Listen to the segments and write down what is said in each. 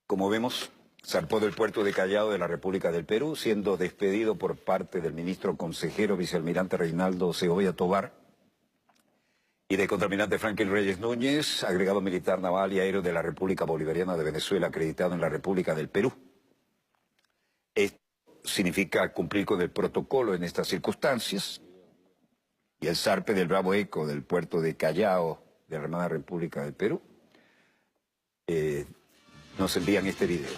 Como vemos, zarpó del puerto de Callao de la República del Perú, siendo despedido por parte del ministro consejero vicealmirante Reinaldo Segovia Tovar y de contraalmirante Franklin Reyes Núñez, agregado militar naval y aéreo de la República Bolivariana de Venezuela, acreditado en la República del Perú. Esto significa cumplir con el protocolo en estas circunstancias, y el zarpe del Bravo Eco del puerto de Callao de la hermana República del Perú nos envían este video.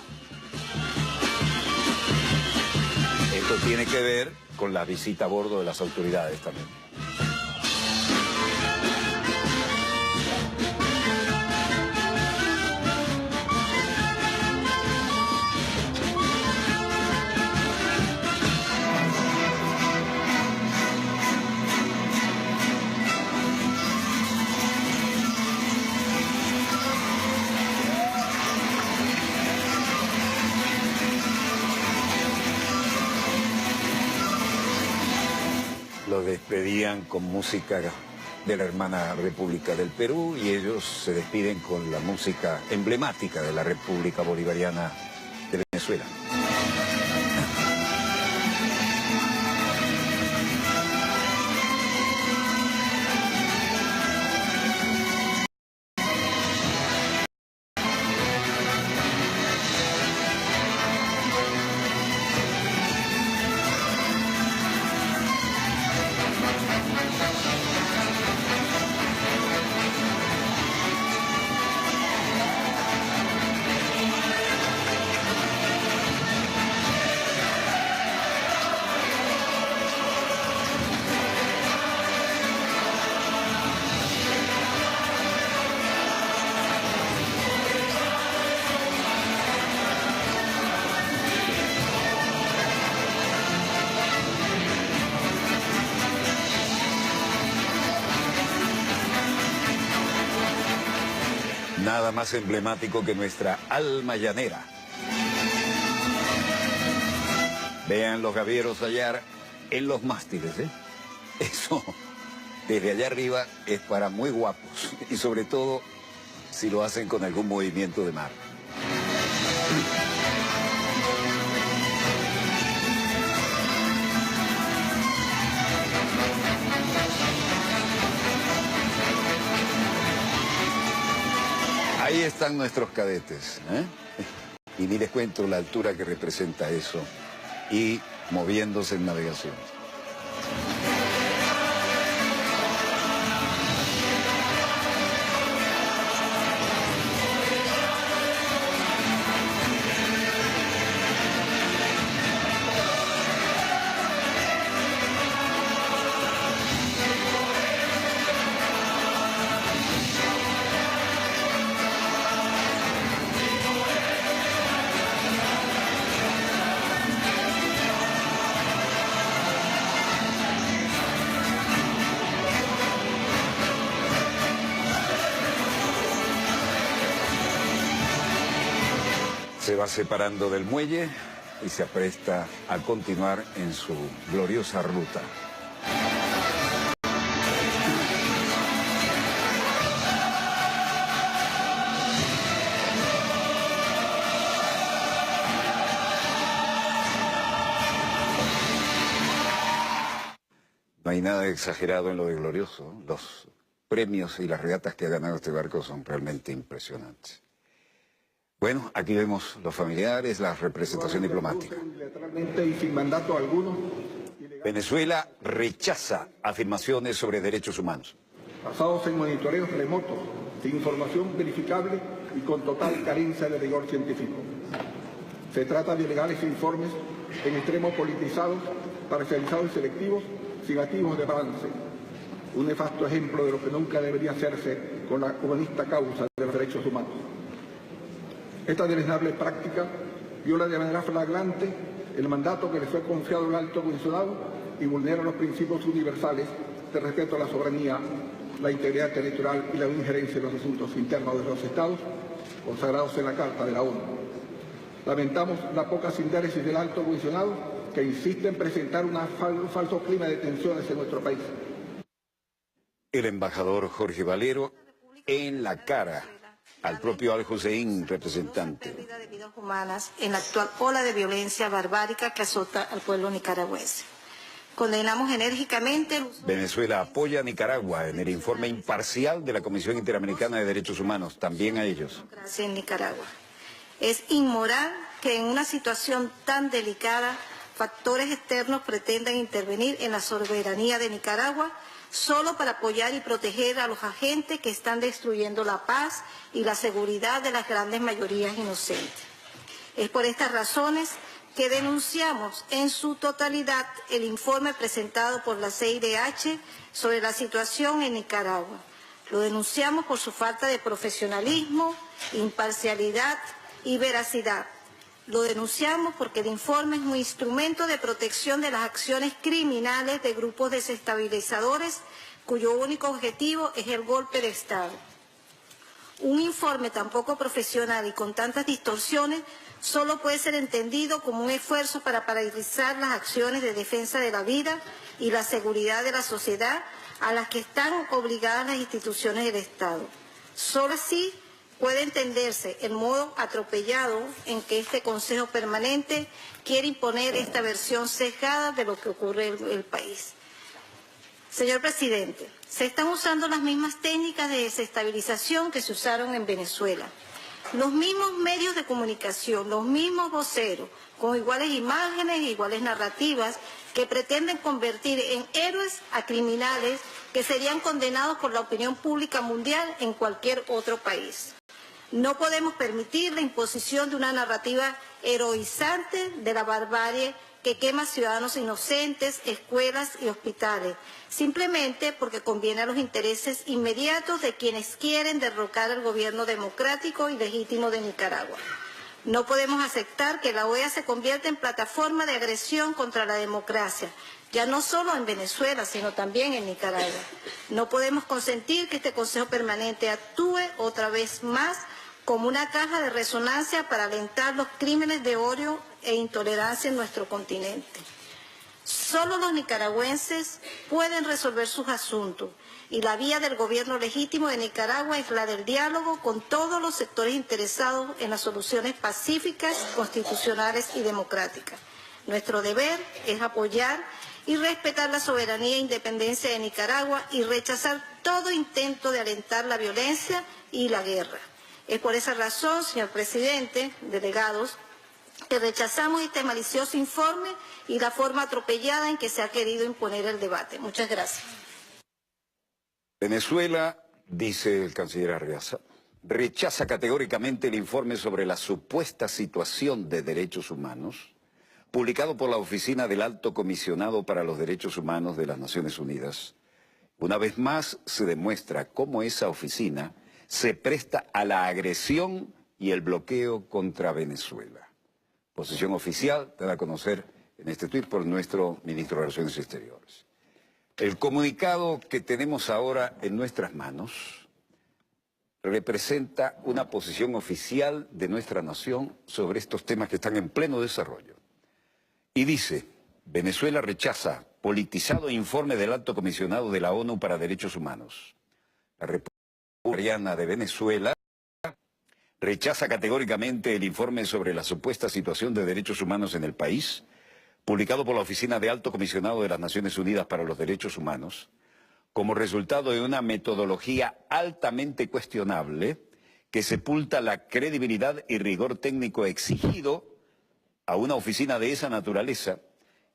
Esto tiene que ver con la visita a bordo de las autoridades también. Lo despedían con música de la hermana República del Perú y ellos se despiden con la música emblemática de la República Bolivariana de Venezuela. Nada más emblemático que nuestra alma llanera. Vean los gavieros allá en los mástiles, ¿eh? Eso, desde allá arriba, es para muy guapos. Y sobre todo, si lo hacen con algún movimiento de mar. Ahí están nuestros cadetes, ¿eh? Y ni les cuento la altura que representa eso, y moviéndose en navegación. Se va separando del muelle y se apresta a continuar en su gloriosa ruta. No hay nada exagerado en lo de glorioso. Los premios y las regatas que ha ganado este barco son realmente impresionantes. Bueno, aquí vemos los familiares, la representación diplomática. Y sin mandato alguno. Venezuela rechaza afirmaciones sobre derechos humanos. Basados en monitoreos remotos, sin información verificable y con total carencia de rigor científico. Se trata de ilegales informes en extremo politizados, parcializados y selectivos, sin activos de balance. Un nefasto ejemplo de lo que nunca debería hacerse con la humanista causa de los derechos humanos. Esta deleznable práctica viola de manera flagrante el mandato que le fue confiado al alto comisionado y vulnera los principios universales de respeto a la soberanía, la integridad territorial y la no injerencia en los asuntos internos de los Estados, consagrados en la Carta de la ONU. Lamentamos la poca sindéresis del alto comisionado que insiste en presentar un falso clima de tensiones en nuestro país. El embajador Jorge Valero en la cara al propio Al Hussein, representante. Pérdida de vidas humanas en la actual ola de violencia barbárica que azota al pueblo nicaragüense. Condenamos enérgicamente el uso Venezuela apoya a Nicaragua en el informe imparcial de la Comisión Interamericana de Derechos Humanos, también a ellos. democracia en Nicaragua. Es inmoral que en una situación tan delicada factores externos pretendan intervenir en la soberanía de Nicaragua solo para apoyar y proteger a los agentes que están destruyendo la paz y la seguridad de las grandes mayorías inocentes. Es por estas razones que denunciamos en su totalidad el informe presentado por la CIDH sobre la situación en Nicaragua. Lo denunciamos por su falta de profesionalismo, imparcialidad y veracidad. Lo denunciamos porque el informe es un instrumento de protección de las acciones criminales de grupos desestabilizadores cuyo único objetivo es el golpe de Estado. Un informe tan poco profesional y con tantas distorsiones solo puede ser entendido como un esfuerzo para paralizar las acciones de defensa de la vida y la seguridad de la sociedad a las que están obligadas las instituciones del Estado. Solo así puede entenderse el modo atropellado en que este Consejo Permanente quiere imponer esta versión sesgada de lo que ocurre en el país. Señor presidente, se están usando las mismas técnicas de desestabilización que se usaron en Venezuela. Los mismos medios de comunicación, los mismos voceros, con iguales imágenes e iguales narrativas, que pretenden convertir en héroes a criminales que serían condenados por la opinión pública mundial en cualquier otro país. No podemos permitir la imposición de una narrativa heroizante de la barbarie que quema ciudadanos inocentes, escuelas y hospitales, simplemente porque conviene a los intereses inmediatos de quienes quieren derrocar al gobierno democrático y legítimo de Nicaragua. No podemos aceptar que la OEA se convierta en plataforma de agresión contra la democracia, ya no solo en Venezuela, sino también en Nicaragua. No podemos consentir que este Consejo Permanente actúe otra vez más como una caja de resonancia para alentar los crímenes de odio e intolerancia en nuestro continente. Solo los nicaragüenses pueden resolver sus asuntos y la vía del gobierno legítimo de Nicaragua es la del diálogo con todos los sectores interesados en las soluciones pacíficas, constitucionales y democráticas. Nuestro deber es apoyar y respetar la soberanía e independencia de Nicaragua y rechazar todo intento de alentar la violencia y la guerra. Es por esa razón, señor presidente, delegados, que rechazamos este malicioso informe y la forma atropellada en que se ha querido imponer el debate. Muchas gracias. Venezuela, dice el canciller Arreaza, rechaza categóricamente el informe sobre la supuesta situación de derechos humanos publicado por la Oficina del Alto Comisionado para los Derechos Humanos de las Naciones Unidas. Una vez más se demuestra cómo esa oficina se presta a la agresión y el bloqueo contra Venezuela. Posición oficial dada a conocer en este tuit por nuestro ministro de Relaciones Exteriores. El comunicado que tenemos ahora en nuestras manos representa una posición oficial de nuestra nación sobre estos temas que están en pleno desarrollo. Y dice, Venezuela rechaza politizado informe del Alto Comisionado de la ONU para Derechos Humanos. La República Bolivariana de Venezuela rechaza categóricamente el informe sobre la supuesta situación de derechos humanos en el país, publicado por la Oficina de Alto Comisionado de las Naciones Unidas para los Derechos Humanos, como resultado de una metodología altamente cuestionable que sepulta la credibilidad y rigor técnico exigido a una oficina de esa naturaleza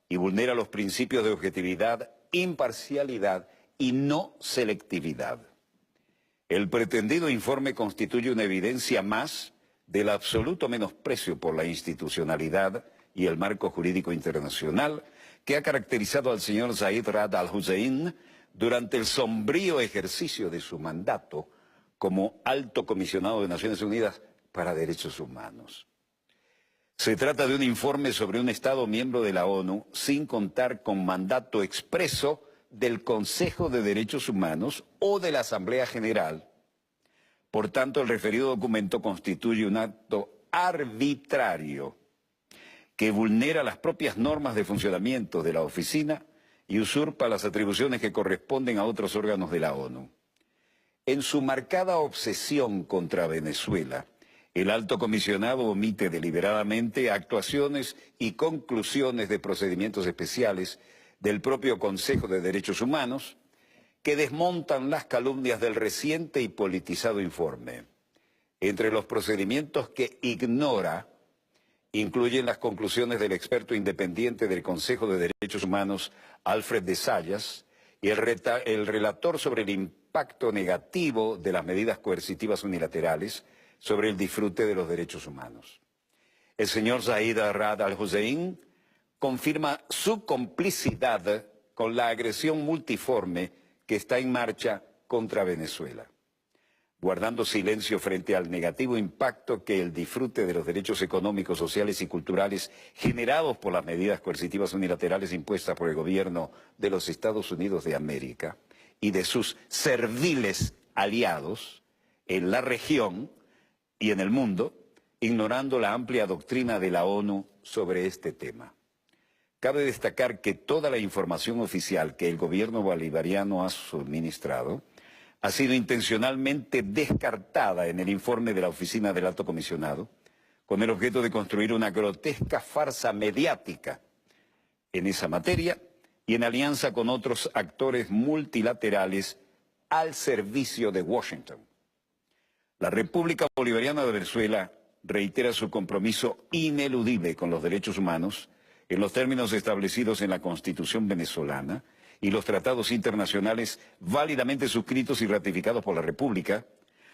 y vulnera los principios de objetividad, imparcialidad y no selectividad. El pretendido informe constituye una evidencia más del absoluto menosprecio por la institucionalidad y el marco jurídico internacional que ha caracterizado al señor Zeid Ra'ad al-Hussein durante el sombrío ejercicio de su mandato como Alto Comisionado de Naciones Unidas para Derechos Humanos. Se trata de un informe sobre un Estado miembro de la ONU sin contar con mandato expreso del Consejo de Derechos Humanos o de la Asamblea General. Por tanto, el referido documento constituye un acto arbitrario que vulnera las propias normas de funcionamiento de la oficina y usurpa las atribuciones que corresponden a otros órganos de la ONU. En su marcada obsesión contra Venezuela, el alto comisionado omite deliberadamente actuaciones y conclusiones de procedimientos especiales del propio Consejo de Derechos Humanos que desmontan las calumnias del reciente y politizado informe. Entre los procedimientos que ignora, incluyen las conclusiones del experto independiente del Consejo de Derechos Humanos, Alfred de Zayas, y el relator sobre el impacto negativo de las medidas coercitivas unilaterales sobre el disfrute de los derechos humanos. El señor Zaid Ra'ad al-Hussein confirma su complicidad con la agresión multiforme que está en marcha contra Venezuela, guardando silencio frente al negativo impacto que el disfrute de los derechos económicos, sociales y culturales generados por las medidas coercitivas unilaterales impuestas por el gobierno de los Estados Unidos de América y de sus serviles aliados en la región y en el mundo, ignorando la amplia doctrina de la ONU sobre este tema. Cabe destacar que toda la información oficial que el gobierno bolivariano ha suministrado ha sido intencionalmente descartada en el informe de la Oficina del Alto Comisionado, con el objeto de construir una grotesca farsa mediática en esa materia y en alianza con otros actores multilaterales al servicio de Washington. La República Bolivariana de Venezuela reitera su compromiso ineludible con los derechos humanos en los términos establecidos en la Constitución venezolana y los tratados internacionales válidamente suscritos y ratificados por la República,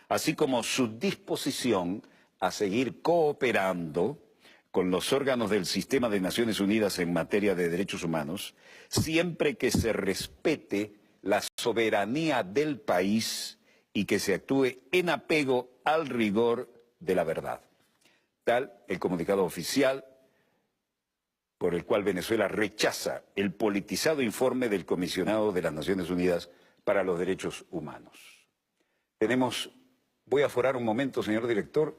así como su disposición a seguir cooperando con los órganos del Sistema de Naciones Unidas en materia de derechos humanos, siempre que se respete la soberanía del país y que se actúe en apego al rigor de la verdad. Tal el comunicado oficial por el cual Venezuela rechaza el politizado informe del Comisionado de las Naciones Unidas para los Derechos Humanos. Voy a aforar un momento, señor director,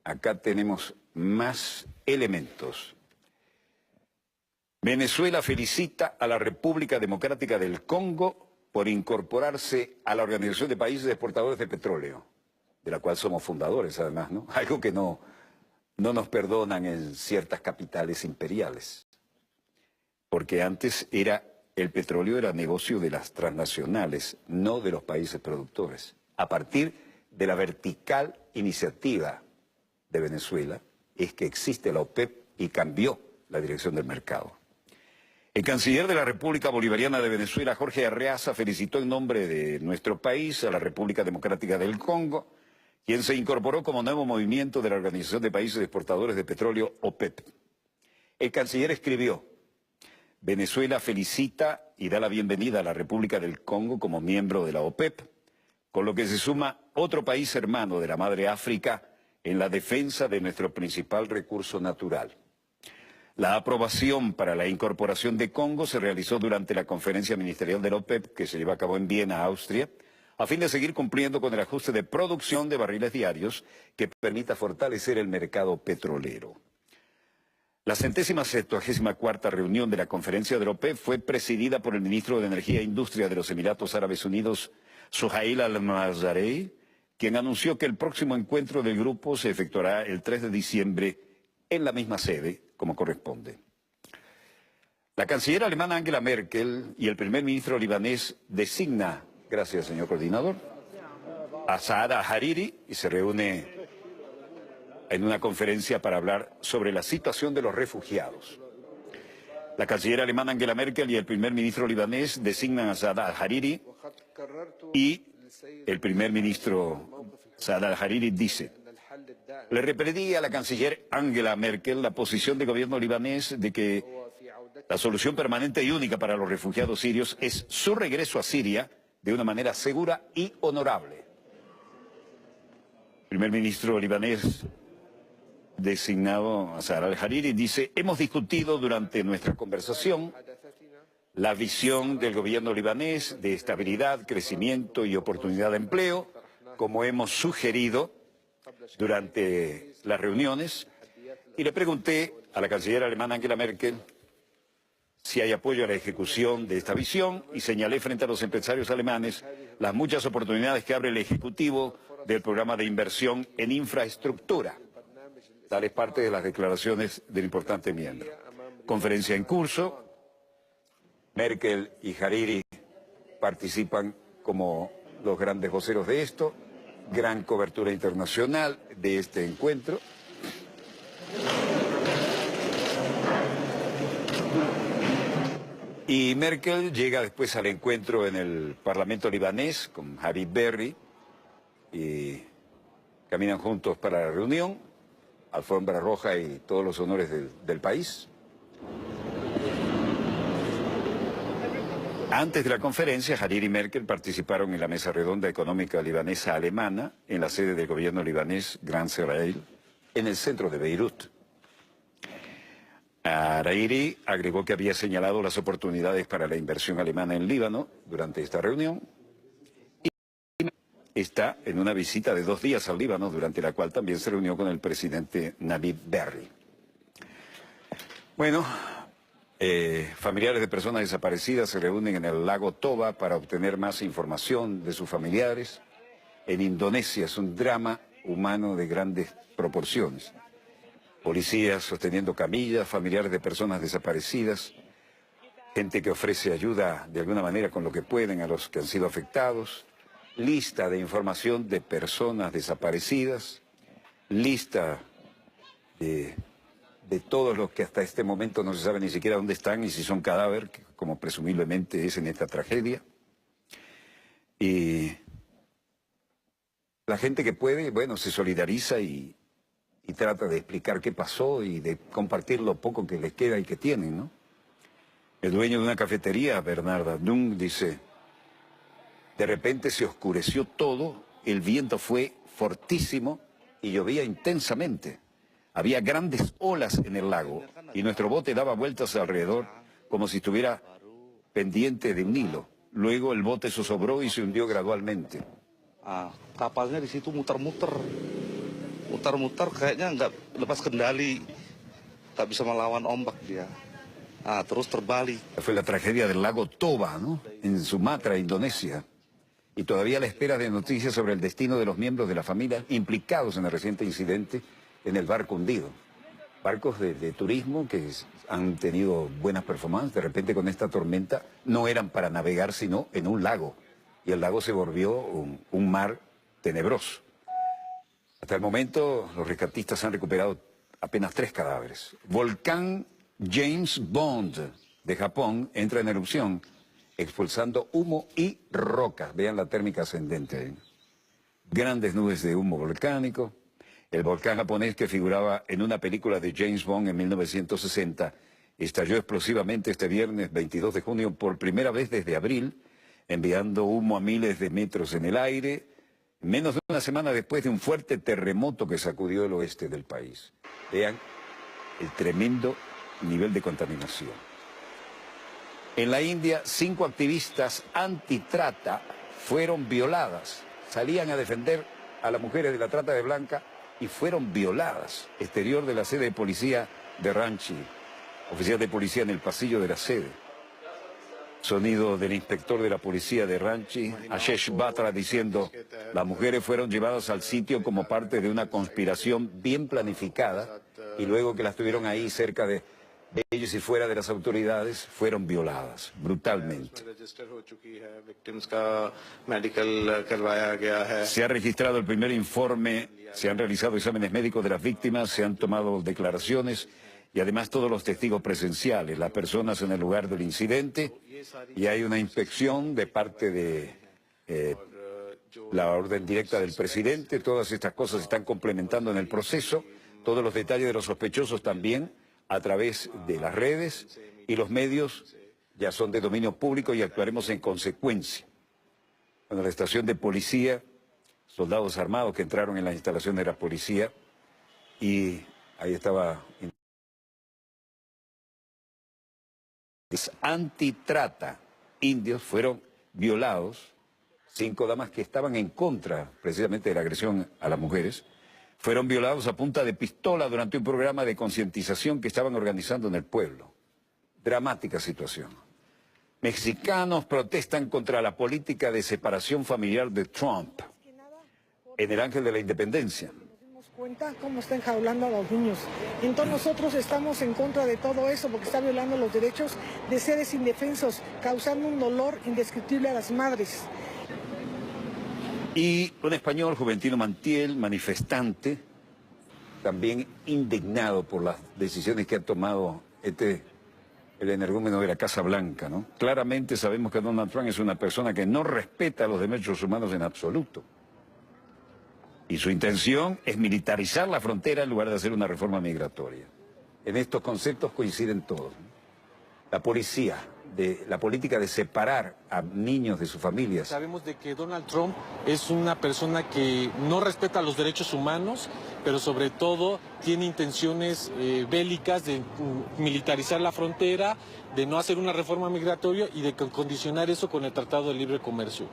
acá tenemos más elementos. Venezuela felicita a la República Democrática del Congo por incorporarse a la Organización de Países Exportadores de Petróleo, de la cual somos fundadores además, ¿no? Algo que no nos perdonan en ciertas capitales imperiales, porque antes el petróleo era negocio de las transnacionales, no de los países productores. A partir de la vertical iniciativa de Venezuela es que existe la OPEP y cambió la dirección del mercado. El canciller de la República Bolivariana de Venezuela, Jorge Arreaza, felicitó en nombre de nuestro país a la República Democrática del Congo, quien se incorporó como nuevo movimiento de la Organización de Países Exportadores de Petróleo, OPEP. El canciller escribió: Venezuela felicita y da la bienvenida a la República del Congo como miembro de la OPEP, con lo que se suma otro país hermano de la madre África en la defensa de nuestro principal recurso natural. La aprobación para la incorporación de Congo se realizó durante la conferencia ministerial de la OPEP, que se llevó a cabo en Viena, Austria, a fin de seguir cumpliendo con el ajuste de producción de barriles diarios que permita fortalecer el mercado petrolero. La 174ª reunión de la conferencia de la OPEP fue presidida por el ministro de Energía e Industria de los Emiratos Árabes Unidos, Suhail Al-Mazarey, quien anunció que el próximo encuentro del grupo se efectuará el 3 de diciembre en la misma sede, como corresponde. La canciller alemana Angela Merkel y el primer ministro libanés designa, gracias señor coordinador, a Saad al-Hariri y se reúne en una conferencia para hablar sobre la situación de los refugiados. La canciller alemana Angela Merkel y el primer ministro libanés designan a Saad al-Hariri y el primer ministro Saad al-Hariri dice: le repetí a la canciller Angela Merkel la posición del gobierno libanés de que la solución permanente y única para los refugiados sirios es su regreso a Siria de una manera segura y honorable. El primer ministro libanés designado a Saad al-Hariri dice: hemos discutido durante nuestra conversación la visión del gobierno libanés de estabilidad, crecimiento y oportunidad de empleo, como hemos sugerido durante las reuniones, Y le pregunté a la canciller alemana Angela Merkel si hay apoyo a la ejecución de esta visión y señalé frente a los empresarios alemanes las muchas oportunidades que abre el Ejecutivo del programa de inversión en infraestructura. Tal es parte de las declaraciones del importante miembro. Conferencia en curso. Merkel y Hariri participan como los grandes voceros de esto. Gran cobertura internacional de este encuentro. Y Merkel llega después al encuentro en el Parlamento libanés con Habib Berri y caminan juntos para la reunión, alfombra roja y todos los honores del país. Antes de la conferencia, Hariri y Merkel participaron en la mesa redonda económica libanesa-alemana en la sede del gobierno libanés Gran Israel, en el centro de Beirut. Hariri agregó que había señalado las oportunidades para la inversión alemana en Líbano durante esta reunión y está en una visita de 2 días al Líbano, durante la cual también se reunió con el presidente Habib Berri. Bueno, familiares de personas desaparecidas se reúnen en el lago Toba para obtener más información de sus familiares. En Indonesia es un drama humano de grandes proporciones. Policías sosteniendo camillas, familiares de personas desaparecidas, gente que ofrece ayuda de alguna manera con lo que pueden a los que han sido afectados, lista de información de personas desaparecidas, lista de todos los que hasta este momento no se sabe ni siquiera dónde están y si son cadáveres, como presumiblemente es en esta tragedia. Y la gente que puede, bueno, se solidariza y trata de explicar qué pasó y de compartir lo poco que les queda y que tienen, ¿no? El dueño de una cafetería, Bernard Adung, dice: de repente se oscureció todo, el viento fue fortísimo y llovía intensamente. Había grandes olas en el lago y nuestro bote daba vueltas alrededor como si estuviera pendiente de un hilo. Luego el bote zozobró y se hundió gradualmente. Kapalnya di situ muter-muter kayaknya nggak lepas kendali, nggak bisa melawan ombak dia. Terus terbalik. Fue la tragedia del lago Toba, ¿no? En Sumatra, Indonesia. Y todavía a la espera de noticias sobre el destino de los miembros de la familia implicados en el reciente incidente en el barco hundido. Barcos de turismo que han tenido buenas performances, de repente con esta tormenta no eran para navegar sino en un lago. Y el lago se volvió un mar tenebroso. Hasta el momento, los rescatistas han recuperado apenas 3 cadáveres. Volcán James Bond de Japón entra en erupción, expulsando humo y rocas. Vean la térmica ascendente ahí. Grandes nubes de humo volcánico. El volcán japonés que figuraba en una película de James Bond en 1960 estalló explosivamente este viernes 22 de junio por primera vez desde abril, enviando humo a miles de metros en el aire, menos de una semana después de un fuerte terremoto que sacudió el oeste del país. Vean el tremendo nivel de contaminación. En la India, 5 activistas antitrata fueron violadas. Salían a defender a las mujeres de la trata de blanca y fueron violadas. Exterior de la sede de policía de Ranchi. Oficial de policía en el pasillo de la sede. Sonido del inspector de la policía de Ranchi, Ashish Batra, diciendo: las mujeres fueron llevadas al sitio como parte de una conspiración bien planificada y luego que las tuvieron ahí cerca de ellos y fuera de las autoridades, fueron violadas brutalmente. Se ha registrado el primer informe, se han realizado exámenes médicos de las víctimas, se han tomado declaraciones y además todos los testigos presenciales, las personas en el lugar del incidente, y hay una inspección de parte de la orden directa del presidente. Todas estas cosas se están complementando en el proceso, todos los detalles de los sospechosos también a través de las redes, y los medios ya son de dominio público y actuaremos en consecuencia. En la estación de policía, soldados armados que entraron en la instalación de la policía, y ahí estaba antitrata. Indios fueron violados, 5 damas que estaban en contra precisamente de la agresión a las mujeres, fueron violados a punta de pistola durante un programa de concientización que estaban organizando en el pueblo. Dramática situación. Mexicanos protestan contra la política de separación familiar de Trump en el Ángel de la Independencia. Nos dimos cuenta cómo está enjaulando a los niños. Entonces nosotros estamos en contra de todo eso porque está violando los derechos de seres indefensos, causando un dolor indescriptible a las madres. Y un español, Juventino Mantiel, manifestante, también indignado por las decisiones que ha tomado el energúmeno de la Casa Blanca, ¿no? Claramente sabemos que Donald Trump es una persona que no respeta los derechos humanos en absoluto. Y su intención es militarizar la frontera en lugar de hacer una reforma migratoria. En estos conceptos coinciden todos, ¿no? La policía, la política de separar a niños de sus familias. Sabemos de que Donald Trump es una persona que no respeta los derechos humanos, pero sobre todo tiene intenciones bélicas de militarizar la frontera, de no hacer una reforma migratoria y de condicionar eso con el Tratado de Libre Comercio.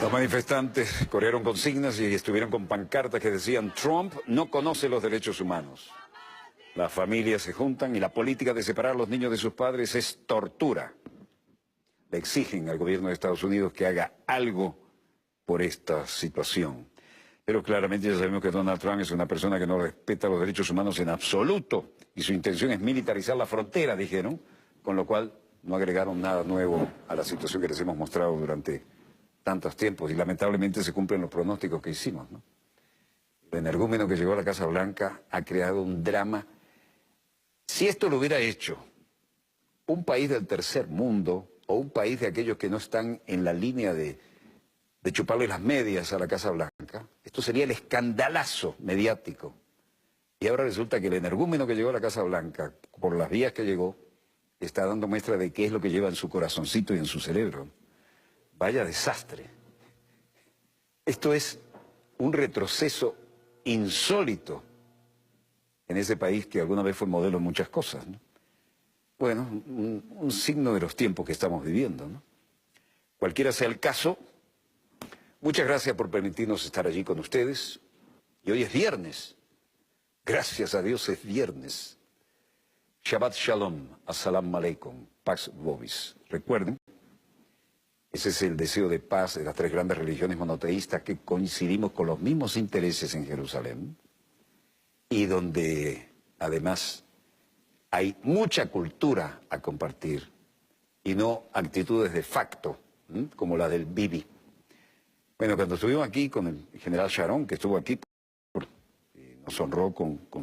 Los manifestantes corrieron consignas y estuvieron con pancartas que decían: Trump no conoce los derechos humanos. Las familias se juntan y la política de separar a los niños de sus padres es tortura. Le exigen al gobierno de Estados Unidos que haga algo por esta situación. Pero claramente ya sabemos que Donald Trump es una persona que no respeta los derechos humanos en absoluto y su intención es militarizar la frontera, dijeron, con lo cual no agregaron nada nuevo a la situación que les hemos mostrado durante tantos tiempos y lamentablemente se cumplen los pronósticos que hicimos, ¿no? El energúmeno que llegó a la Casa Blanca ha creado un drama. Si esto lo hubiera hecho un país del tercer mundo o un país de aquellos que no están en la línea de chuparle las medias a la Casa Blanca, esto sería el escandalazo mediático. Y ahora resulta que el energúmeno que llegó a la Casa Blanca, por las vías que llegó, está dando muestra de qué es lo que lleva en su corazoncito y en su cerebro. Vaya desastre. Esto es un retroceso insólito en ese país que alguna vez fue modelo en muchas cosas, ¿no? Bueno, un signo de los tiempos que estamos viviendo, ¿no? Cualquiera sea el caso, muchas gracias por permitirnos estar allí con ustedes. Y hoy es viernes. Gracias a Dios es viernes. Shabbat Shalom, Assalamu Alaikum, Pax Vobis. Recuerden, ese es el deseo de paz de las tres grandes religiones monoteístas que coincidimos con los mismos intereses en Jerusalén y donde además hay mucha cultura a compartir y no actitudes de facto, como la del Bibi. Bueno, cuando estuvimos aquí con el general Sharon, que estuvo aquí, nos honró con